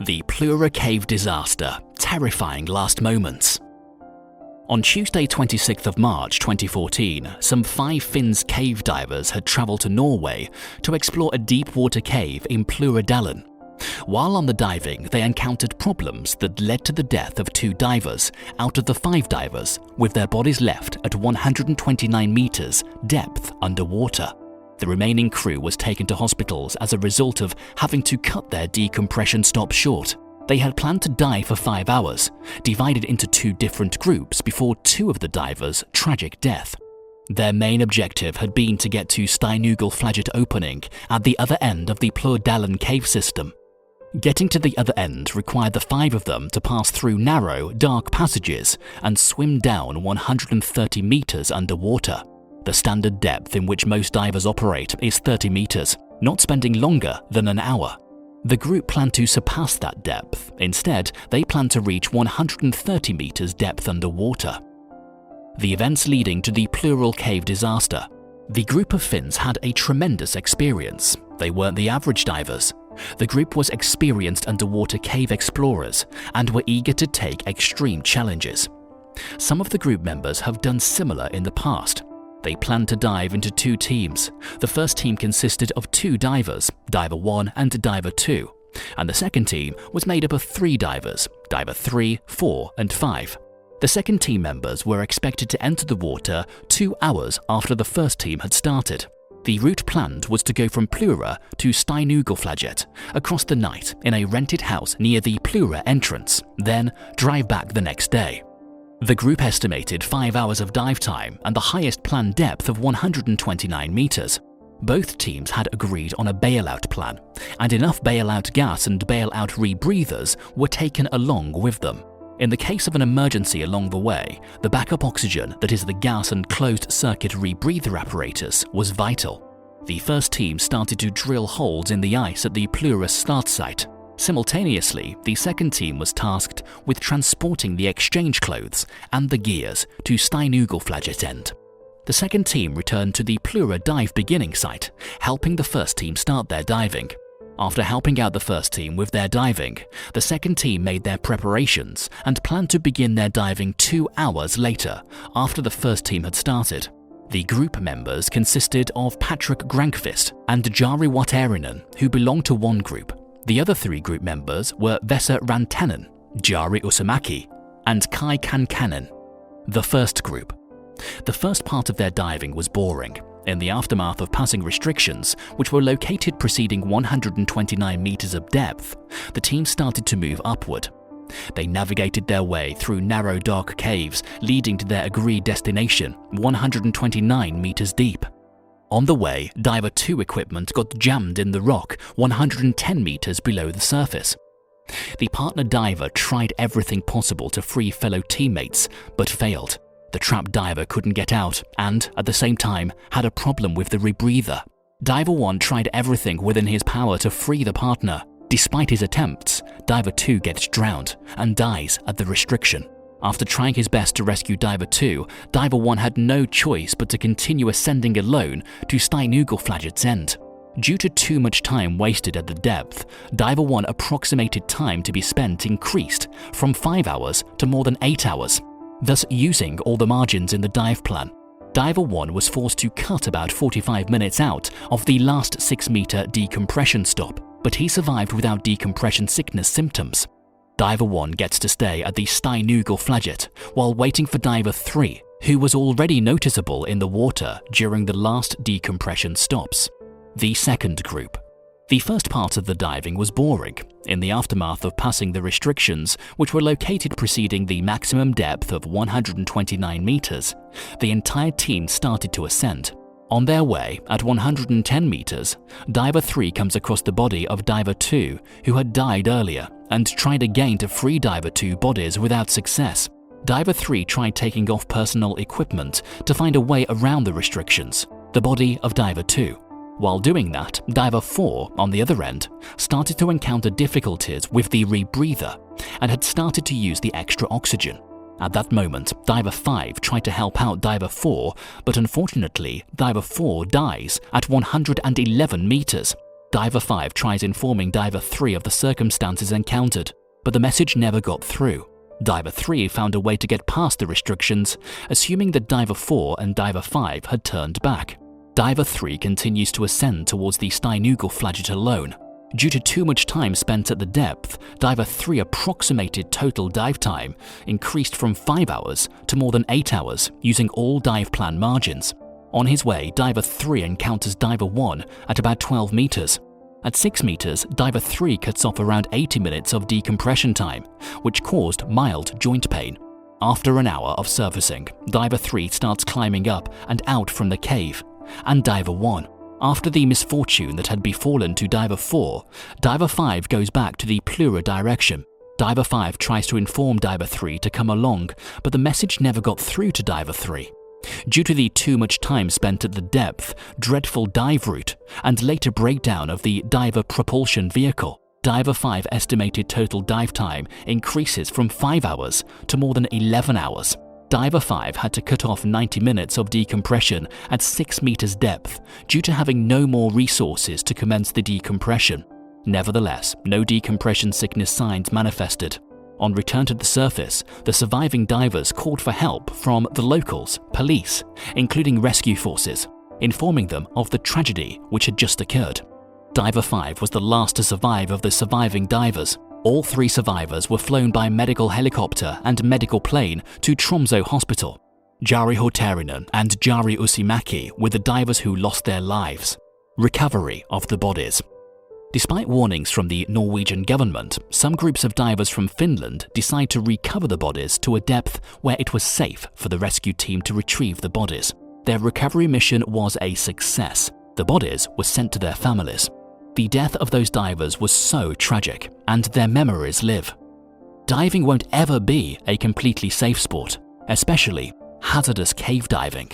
The Plura cave disaster, terrifying last moments. On Tuesday 26th of March 2014, some 5 Finns cave divers had travelled to Norway to explore a deep water cave in plurdalen. While on the diving, they encountered problems that led to the death of 2 divers out of the 5 divers, with their bodies left at 129 meters depth underwater. The remaining crew was taken to hospitals as a result of having to cut their decompression stop short. They had planned to dive for 5 hours, divided into 2 different groups before 2 of the divers' tragic death. Their main objective had been to get to Steinugleflaget opening at the other end of the plurdalen cave system. Getting to the other end required the 5 of them to pass through narrow, dark passages and swim down 130 meters underwater. The standard depth in which most divers operate is 30 meters, not spending longer than an hour. The group planned to surpass that depth. Instead, they planned to reach 130 meters depth underwater. The events leading to the Plura cave disaster. The group of Finns had a tremendous experience. They weren't the average divers. The group was experienced underwater cave explorers and were eager to take extreme challenges. Some of the group members have done similar in the past. They planned to dive into 2 teams. The first team consisted of 2 divers, Diver 1 and Diver 2, and the second team was made up of 3 divers, Diver 3, 4 and 5. The second team members were expected to enter the water 2 hours after the first team had started. The route planned was to go from Plura to Steinugleflaget across the night in a rented house near the Plura entrance, then drive back the next day. The group estimated 5 hours of dive time and the highest planned depth of 129 meters. Both teams had agreed on a bailout plan, and enough bailout gas and bailout rebreathers were taken along with them. In the case of an emergency along the way, the backup oxygen, that is the gas and closed-circuit rebreather apparatus, was vital. The first team started to drill holes in the ice at the Plura start site. Simultaneously, the second team was tasked with transporting the exchange clothes and the gears to Steinugleflaget end. The second team returned to the Plura dive beginning site, helping the first team start their diving. After helping out the first team with their diving, the second team made their preparations and planned to begin their diving 2 hours later, after the first team had started. The group members consisted of Patrick Grankvist and Jari Waterinen, who belonged to one group. The other 3 group members were Vesa Rantanen, Jari Usamaki, and Kai Kankanen. The first group. The first part of their diving was boring. In the aftermath of passing restrictions, which were located preceding 129 meters of depth, the team started to move upward. They navigated their way through narrow, dark caves leading to their agreed destination, 129 meters deep. On the way, Diver 2 equipment got jammed in the rock 110 meters below the surface. The partner diver tried everything possible to free fellow teammates, but failed. The trapped diver couldn't get out and, at the same time, had a problem with the rebreather. Diver 1 tried everything within his power to free the partner. Despite his attempts, Diver 2 gets drowned and dies at the restriction. After trying his best to rescue Diver 2, Diver 1 had no choice but to continue ascending alone to Steinugleflaget's end. Due to too much time wasted at the depth, Diver 1 approximated time to be spent increased from 5 hours to more than 8 hours, thus using all the margins in the dive plan. Diver 1 was forced to cut about 45 minutes out of the last 6-meter decompression stop, but he survived without decompression sickness symptoms. Diver 1 gets to stay at the Steinugleflaget while waiting for Diver 3, who was already noticeable in the water during the last decompression stops. The second group. The first part of the diving was boring. In the aftermath of passing the restrictions, which were located preceding the maximum depth of 129 meters, the entire team started to ascend. On their way, at 110 meters, Diver 3 comes across the body of Diver 2, who had died earlier, and tried again to free Diver 2 bodies without success. Diver 3 tried taking off personal equipment to find a way around the restrictions, the body of Diver 2. While doing that, Diver 4, on the other end, started to encounter difficulties with the rebreather and had started to use the extra oxygen. At that moment, Diver 5 tried to help out Diver 4, but unfortunately, Diver 4 dies at 111 meters. Diver 5 tries informing Diver 3 of the circumstances encountered, but the message never got through. Diver 3 found a way to get past the restrictions, assuming that Diver 4 and Diver 5 had turned back. Diver 3 continues to ascend towards the Steinugleflaget alone. Due to too much time spent at the depth, Diver 3 approximated total dive time increased from 5 hours to more than 8 hours using all dive plan margins. On his way, Diver 3 encounters Diver 1 at about 12 meters. At 6 meters, Diver 3 cuts off around 80 minutes of decompression time, which caused mild joint pain. After an hour of surfacing, Diver 3 starts climbing up and out from the cave, and Diver 1. After the misfortune that had befallen to Diver 4, Diver 5 goes back to the Plura direction. Diver 5 tries to inform Diver 3 to come along, but the message never got through to Diver 3. Due to the too much time spent at the depth, dreadful dive route, and later breakdown of the diver propulsion vehicle, Diver 5 estimated total dive time increases from 5 hours to more than 11 hours. Diver 5 had to cut off 90 minutes of decompression at 6 meters depth due to having no more resources to commence the decompression. Nevertheless, no decompression sickness signs manifested. On return to the surface, the surviving divers called for help from the locals, police, including rescue forces, informing them of the tragedy which had just occurred. Diver 5 was the last to survive of the surviving divers. All 3 survivors were flown by medical helicopter and medical plane to Tromsø Hospital. Jari Hoterinen and Jari Usimaki were the divers who lost their lives. Recovery of the bodies. Despite warnings from the Norwegian government, some groups of divers from Finland decide to recover the bodies to a depth where it was safe for the rescue team to retrieve the bodies. Their recovery mission was a success. The bodies were sent to their families. The death of those divers was so tragic, and their memories live. Diving won't ever be a completely safe sport, especially hazardous cave diving.